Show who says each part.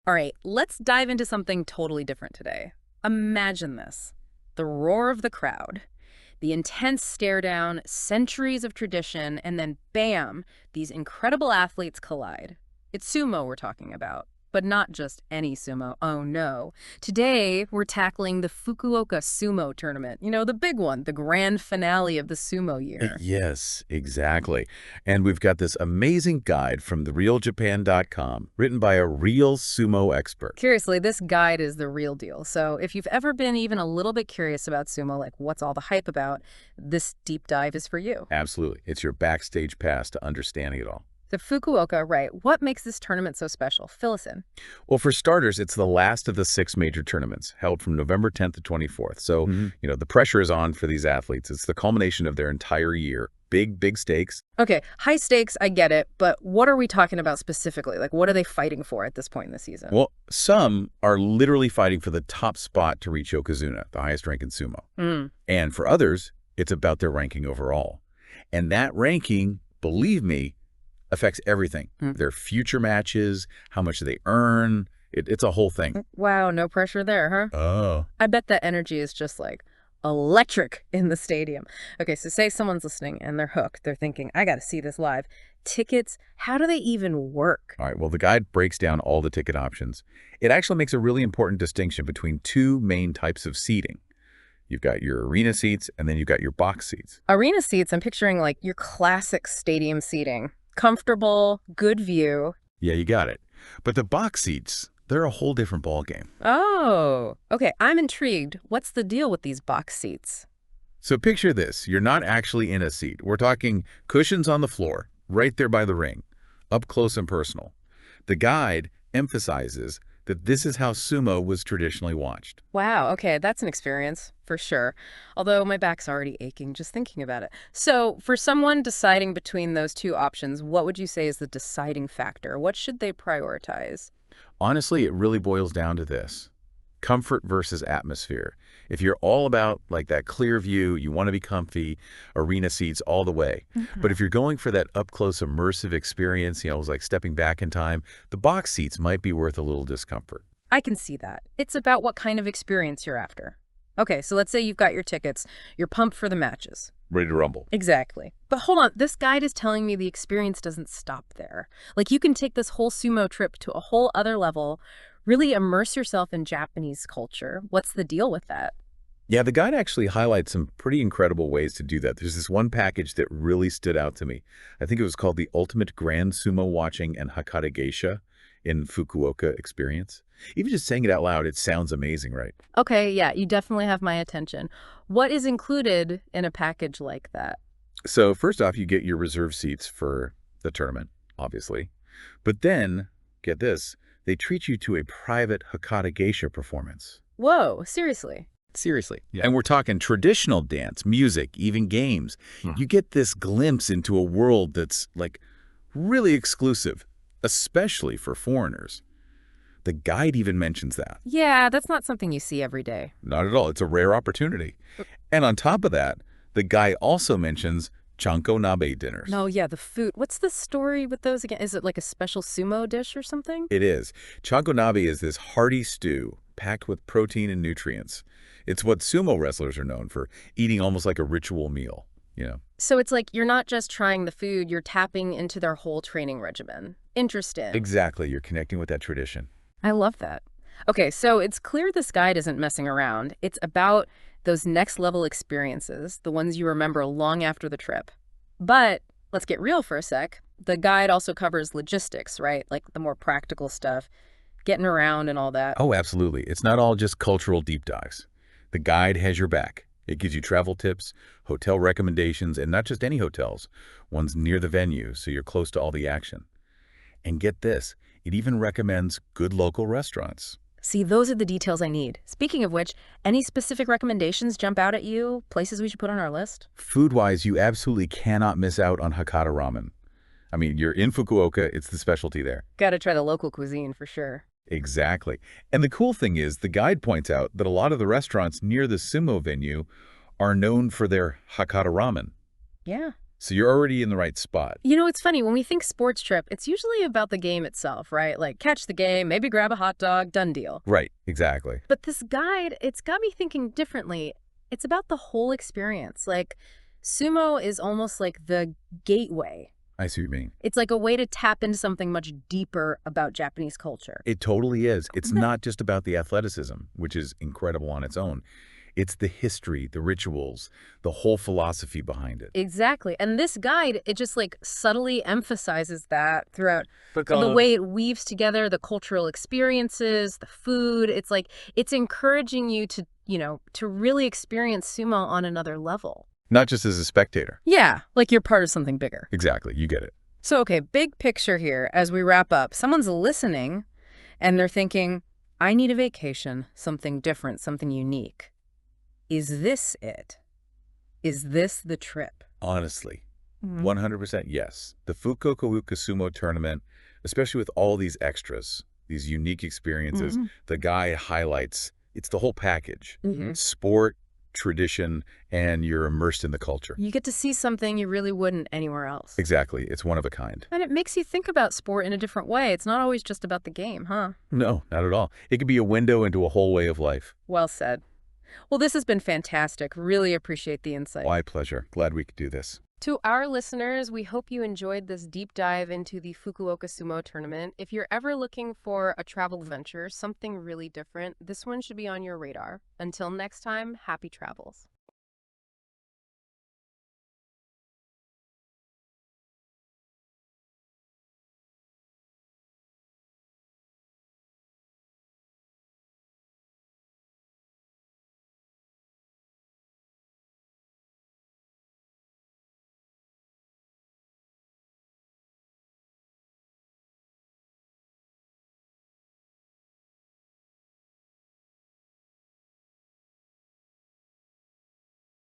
Speaker 1: All right, let's dive into something totally different today. Imagine this. The roar of the crowd, the intense stare down, centuries of tradition, and then bam, these incredible athletes collide. It's sumo we're talking about, but not just any sumo. Oh no. Today, we're tackling the Fukuoka Sumo tournament. You know, the big one, the grand finale of the sumo year.
Speaker 2: Yes, exactly. And we've got this amazing guide from therealjapan.com, written by a real sumo expert.
Speaker 1: Seriously, this guide is the real deal. So if you've ever been even a little bit curious about sumo, like what's all the hype about, this deep dive is for you.
Speaker 2: Absolutely. It's your backstage pass to understanding it all.
Speaker 1: The Fukuoka, right. What makes this tournament so special? Fill us in.
Speaker 2: Well, for starters, it's the last of the 6 major tournaments, held from November 10th to 24th. So, the pressure is on for these athletes. It's the culmination of their entire year. Big, big stakes.
Speaker 1: Okay, high stakes, I get it, but what are we talking about specifically? Like, what are they fighting for at this point in the season?
Speaker 2: Well, some are literally fighting for the top spot to reach Yokozuna, the highest rank in sumo. And for others, it's about their ranking overall. And that ranking, believe me, affects everything. Their future matches, how much they earn. It's a whole thing.
Speaker 1: Wow, no pressure there, huh?
Speaker 2: Oh.
Speaker 1: I bet that energy is just like electric in the stadium. Okay, so say someone's listening and they're hooked. They're thinking, I got to see this live. Tickets, how do they even work?
Speaker 2: All right, well, the guide breaks down all the ticket options. It actually makes a really important distinction between 2 main types of seating. You've got your arena seats, and then you've got your box seats.
Speaker 1: Arena seats, I'm picturing like your classic stadium seating. Comfortable, good view.
Speaker 2: Yeah, you got it. But the box seats, they're a whole different ballgame.
Speaker 1: Oh, okay, I'm intrigued. What's the deal with these box seats?
Speaker 2: So picture this. You're not actually in a seat. We're talking cushions on the floor, right there by the ring, up close and personal. The guide emphasizes that this is how sumo was traditionally watched.
Speaker 1: Wow, okay, that's an experience, for sure. Although my back's already aching just thinking about it. So for someone deciding between those 2 options, what would you say is the deciding factor? What should they prioritize?
Speaker 2: Honestly, it really boils down to this. Comfort versus atmosphere. If you're all about like that clear view, you want to be comfy, arena seats all the way. But if you're going for that up-close immersive experience, it's like stepping back in time, the box seats might be worth a little discomfort.
Speaker 1: I can see that. It's about what kind of experience you're after. Okay, so let's say you've got your tickets. You're pumped for the matches.
Speaker 2: Ready to rumble.
Speaker 1: Exactly. But hold on, this guide is telling me the experience doesn't stop there. Like you can take this whole sumo trip to a whole other level, really immerse yourself in Japanese culture. What's the deal with that?
Speaker 2: Yeah, the guide actually highlights some pretty incredible ways to do that. There's this one package that really stood out to me. I think it was called the Ultimate Grand Sumo Watching and Hakata Geisha in Fukuoka Experience. Even just saying it out loud, it sounds amazing, right?
Speaker 1: Okay, yeah, you definitely have my attention. What is included in a package like that?
Speaker 2: So first off, you get your reserve seats for the tournament, obviously. But then, get this, they treat you to a private Hakata Geisha performance.
Speaker 1: Whoa, seriously?
Speaker 2: Seriously. Yeah. And we're talking traditional dance, music, even games. You get this glimpse into a world that's like really exclusive, especially for foreigners. The guide even mentions that.
Speaker 1: Yeah, that's not something you see every day.
Speaker 2: Not at all. It's a rare opportunity. And on top of that, the guide also mentions chanko nabe dinners.
Speaker 1: No, yeah, the food. What's the story with those again? Is it like a special sumo dish or something?
Speaker 2: It is. Chanko nabe is this hearty stew packed with protein and nutrients. It's what sumo wrestlers are known for, eating almost like a ritual meal,
Speaker 1: So it's like you're not just trying the food, you're tapping into their whole training regimen. Interesting.
Speaker 2: Exactly. You're connecting with that tradition.
Speaker 1: I love that. Okay, so it's clear this guide isn't messing around. It's about those next level experiences, the ones you remember long after the trip. But let's get real for a sec. The guide also covers logistics, right? Like the more practical stuff, getting around and all that.
Speaker 2: Oh, absolutely. It's not all just cultural deep dives. The guide has your back. It gives you travel tips, hotel recommendations, and not just any hotels, ones near the venue so you're close to all the action. And get this, it even recommends good local restaurants.
Speaker 1: See, those are the details I need. Speaking of which, any specific recommendations jump out at you? Places we should put on our list?
Speaker 2: Food-wise, you absolutely cannot miss out on Hakata ramen. I mean, you're in Fukuoka, it's the specialty there.
Speaker 1: Gotta try the local cuisine for sure.
Speaker 2: Exactly. And the cool thing is, the guide points out that a lot of the restaurants near the sumo venue are known for their Hakata ramen.
Speaker 1: Yeah.
Speaker 2: So you're already in the right spot.
Speaker 1: You know, it's funny, when we think sports trip, it's usually about the game itself, right? Like, catch the game, maybe grab a hot dog, done deal.
Speaker 2: Right, exactly.
Speaker 1: But this guide, it's got me thinking differently. It's about the whole experience. Like, sumo is almost like the gateway.
Speaker 2: I see what you mean.
Speaker 1: It's like a way to tap into something much deeper about Japanese culture.
Speaker 2: It totally is. It's
Speaker 1: Isn't it?
Speaker 2: not just about the athleticism, which is incredible on its own. It's the history, the rituals, the whole philosophy behind it.
Speaker 1: Exactly. And this guide, it just like subtly emphasizes that throughout the way it weaves together the cultural experiences, the food. It's like it's encouraging you to, to really experience sumo on another level.
Speaker 2: Not just as a spectator.
Speaker 1: Yeah, like you're part of something bigger.
Speaker 2: Exactly, you get it.
Speaker 1: So, okay, big picture here as we wrap up. Someone's listening and they're thinking, I need a vacation, something different, something unique. Is this it? Is this the trip?
Speaker 2: Honestly, 100% yes. The Fukuoka Sumo tournament, especially with all these extras, these unique experiences, the guy highlights, it's the whole package. Sport, tradition, and you're immersed in the culture.
Speaker 1: You get to see something you really wouldn't anywhere else.
Speaker 2: Exactly. It's one of a kind.
Speaker 1: And it makes you think about sport in a different way. It's not always just about the game, huh?
Speaker 2: No, not at all. It could be a window into a whole way of life.
Speaker 1: Well said. Well, this has been fantastic. Really appreciate the insight.
Speaker 2: My pleasure. Glad we could do this.
Speaker 1: To our listeners, we hope you enjoyed this deep dive into the Fukuoka Sumo tournament. If you're ever looking for a travel adventure, something really different, this one should be on your radar. Until next time, happy travels.